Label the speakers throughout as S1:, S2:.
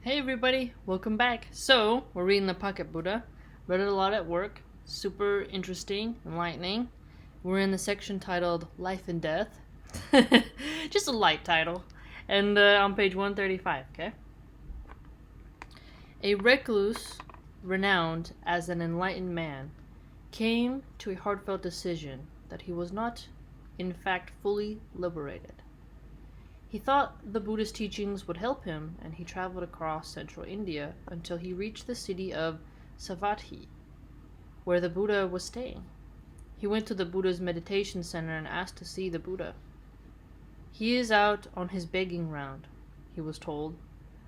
S1: Hey everybody, welcome back. So, we're reading the Pocket Buddha. Read it a lot at work. Super interesting, enlightening. We're in the section titled Life and Death. Just a light title. And on page 135, okay? A recluse, renowned as an enlightened man, came to a heartfelt decision that he was not, in fact, fully liberated. He thought the Buddha's teachings would help him, and he traveled across central India until he reached the city of Savatthi, where the Buddha was staying. He went to the Buddha's meditation center and asked to see the Buddha. "He is out on his begging round," he was told.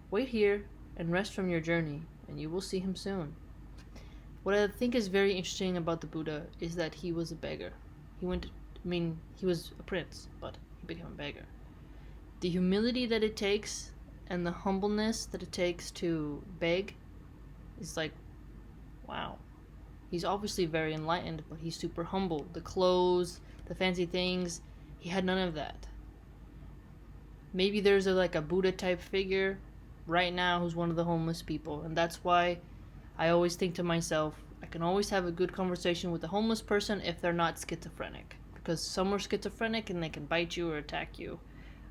S1: "Wait here and rest from your journey, and you will see him soon." What I think is very interesting about the Buddha is that he was a beggar. He was a prince, but he became a beggar. The humility that it takes and the humbleness that it takes to beg is like, wow. He's obviously very enlightened, but he's super humble. The clothes, the fancy things, he had none of that. Maybe there's a Buddha type figure right now who's one of the homeless people, and that's why I always think to myself, I can always have a good conversation with a homeless person if they're not schizophrenic, because some are schizophrenic and they can bite you or attack you.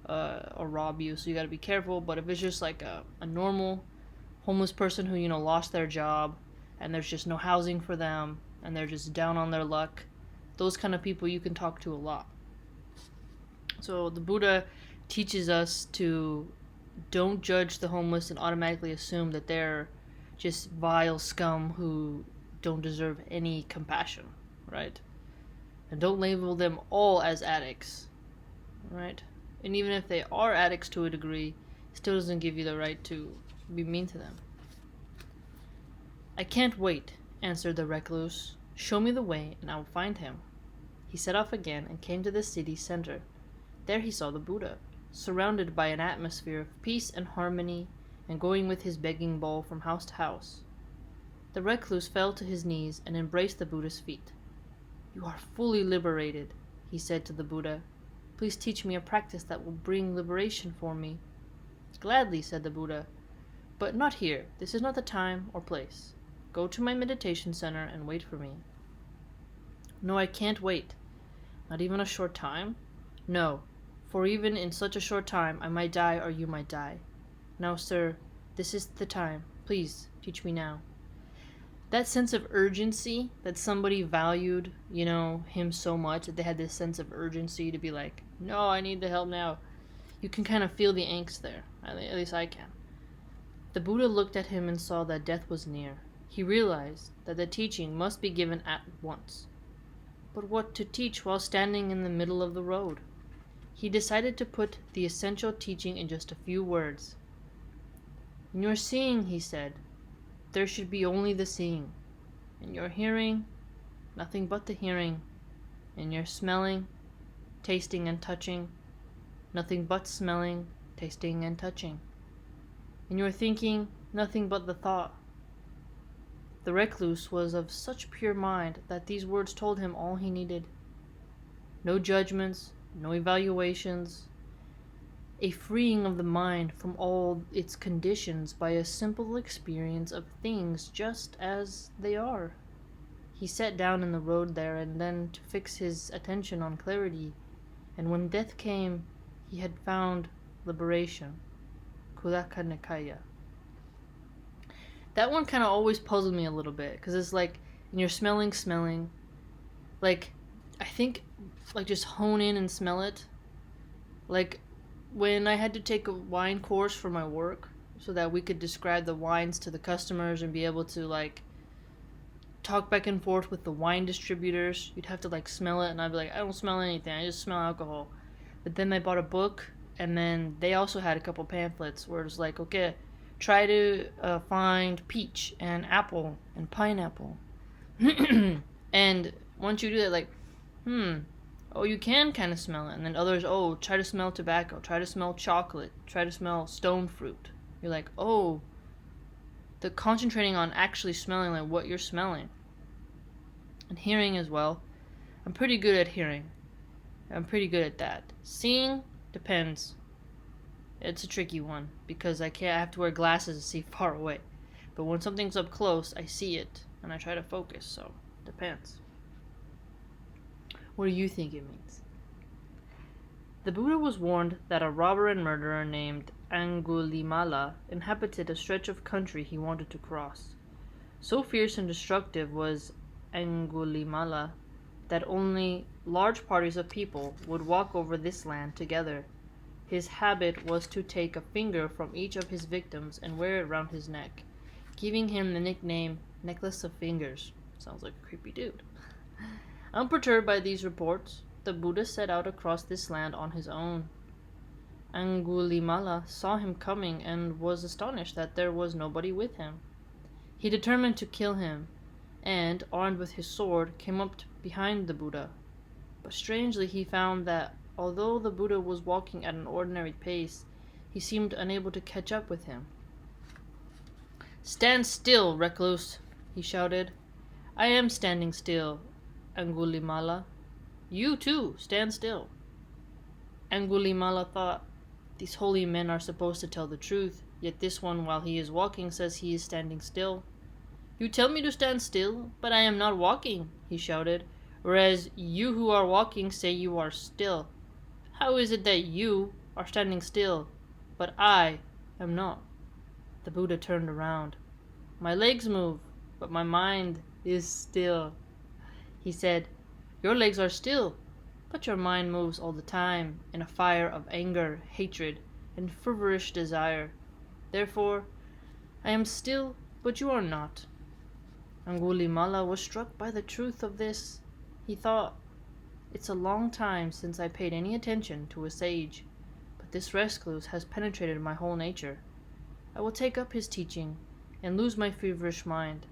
S1: Or rob you, so you gotta be careful. But if it's just like a normal homeless person who, lost their job and there's just no housing for them and they're just down on their luck, those kind of people you can talk to a lot. So the Buddha teaches us to don't judge the homeless and automatically assume that they're just vile scum who don't deserve any compassion, right? And don't label them all as addicts, right? And even if they are addicts to a degree, it still doesn't give you the right to be mean to them. "I can't wait," answered the recluse. "Show me the way, and I will find him." He set off again and came to the city center. There he saw the Buddha, surrounded by an atmosphere of peace and harmony, and going with his begging bowl from house to house. The recluse fell to his knees and embraced the Buddha's feet. "You are fully liberated," he said to the Buddha. "Please teach me a practice that will bring liberation for me." "Gladly," said the Buddha, "but not here. This is not the time or place. Go to my meditation center and wait for me." "No, I can't wait." "Not even a short time?" "No, for even in such a short time I might die or you might die. Now, sir, this is the time. Please teach me now." That sense of urgency, that somebody valued, him so much that they had this sense of urgency to be like, no, I need the help now. You can kind of feel the angst there. At least I can. The Buddha looked at him and saw that death was near. He realized that the teaching must be given at once. But what to teach while standing in the middle of the road? He decided to put the essential teaching in just a few words. "In your seeing," he said, "there should be only the seeing. In your hearing, nothing but the hearing. In your smelling, tasting and touching, nothing but smelling, tasting and touching. In your thinking, nothing but the thought." The recluse was of such pure mind that these words told him all he needed. No judgments, no evaluations, a freeing of the mind from all its conditions by a simple experience of things just as they are. He sat down in the road there and then to fix his attention on clarity, and when death came, he had found liberation. Kulaka Nikaya. That one kind of always puzzled me a little bit, because it's like, in your smelling, like, I think, just hone in and smell it. Like, when I had to take a wine course for my work so that we could describe the wines to the customers and be able to talk back and forth with the wine distributors, you'd have to smell it, and I'd be like, I don't smell anything, I just smell alcohol. But then I bought a book, and then they also had a couple pamphlets where it was like, okay, try to find peach and apple and pineapple. And once you do that, oh, you can kind of smell it. And then others, oh, try to smell tobacco, try to smell chocolate, try to smell stone fruit. You're like, oh, they're concentrating on actually smelling what you're smelling. And hearing as well. I'm pretty good at hearing. I'm pretty good at that. Seeing depends. It's a tricky one because I have to wear glasses to see far away. But when something's up close, I see it and I try to focus, so depends. What do you think it means? The Buddha was warned that a robber and murderer named Angulimala inhabited a stretch of country he wanted to cross. So fierce and destructive was Angulimala that only large parties of people would walk over this land together. His habit was to take a finger from each of his victims and wear it round his neck, giving him the nickname Necklace of Fingers. Sounds like a creepy dude. Unperturbed by these reports, the Buddha set out across this land on his own. Angulimala saw him coming and was astonished that there was nobody with him. He determined to kill him, and, armed with his sword, came up behind the Buddha. But strangely he found that, although the Buddha was walking at an ordinary pace, he seemed unable to catch up with him. "Stand still, recluse!" he shouted. "I am standing still, Angulimala. You too, stand still." Angulimala thought, "These holy men are supposed to tell the truth, yet this one, while he is walking, says he is standing still." "You tell me to stand still, but I am not walking," he shouted, "whereas you who are walking say you are still. How is it that you are standing still, but I am not?" The Buddha turned around. "My legs move, but my mind is still," he said. "Your legs are still, but your mind moves all the time in a fire of anger, hatred, and feverish desire. Therefore, I am still, but you are not." Angulimala was struck by the truth of this. He thought, "It's a long time since I paid any attention to a sage, but this recluse has penetrated my whole nature. I will take up his teaching and lose my feverish mind."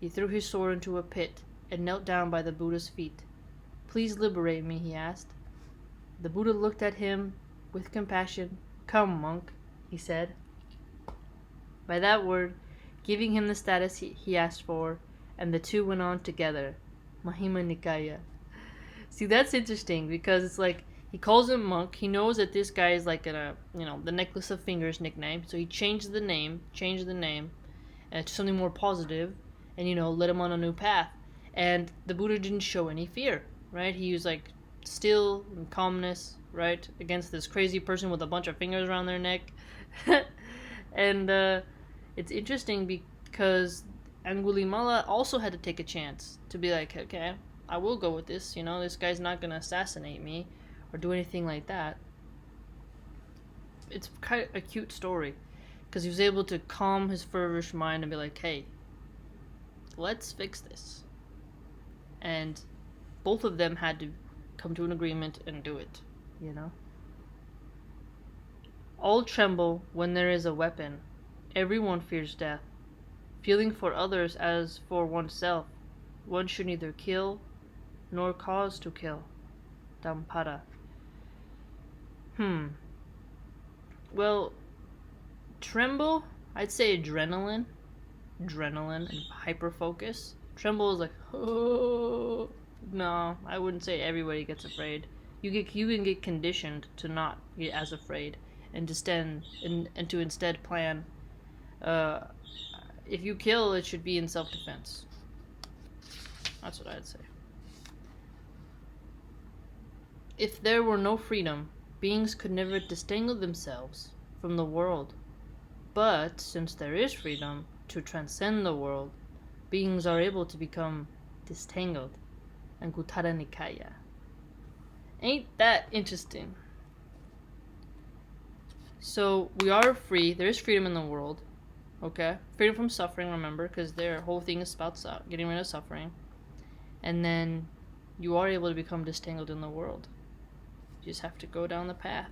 S1: He threw his sword into a pit and knelt down by the Buddha's feet. "Please liberate me," he asked. The Buddha looked at him with compassion. "Come, monk," he said. By that word, giving him the status he asked for, and the two went on together. Mahima Nikaya. See, that's interesting because it's like he calls him monk. He knows that this guy is like the Necklace of Fingers nickname, so he changed the name, to something more positive, and led him on a new path. And the Buddha didn't show any fear, right? He was like still and calmness, right, against this crazy person with a bunch of fingers around their neck. And it's interesting because Angulimala also had to take a chance to be like, okay, I will go with this. This guy's not going to assassinate me or do anything like that. It's kind of a cute story because he was able to calm his feverish mind and be like, hey, let's fix this. And both of them had to come to an agreement and do it, All tremble when there is a weapon. Everyone fears death. Feeling for others as for oneself, one should neither kill nor cause to kill. Dampada. Well, tremble, I'd say adrenaline and hyperfocus. Tremble is like, oh, no, I wouldn't say everybody gets afraid. You can get conditioned to not get as afraid and to instead plan. If you kill, it should be in self-defense. That's what I'd say. If there were no freedom, beings could never disentangle themselves from the world. But since there is freedom to transcend the world, beings are able to become disentangled. Anguttara Nikaya. Ain't that interesting? So we are free. There is freedom in the world. Okay? Freedom from suffering, remember, because their whole thing is about getting rid of suffering. And then you are able to become disentangled in the world. You just have to go down the path.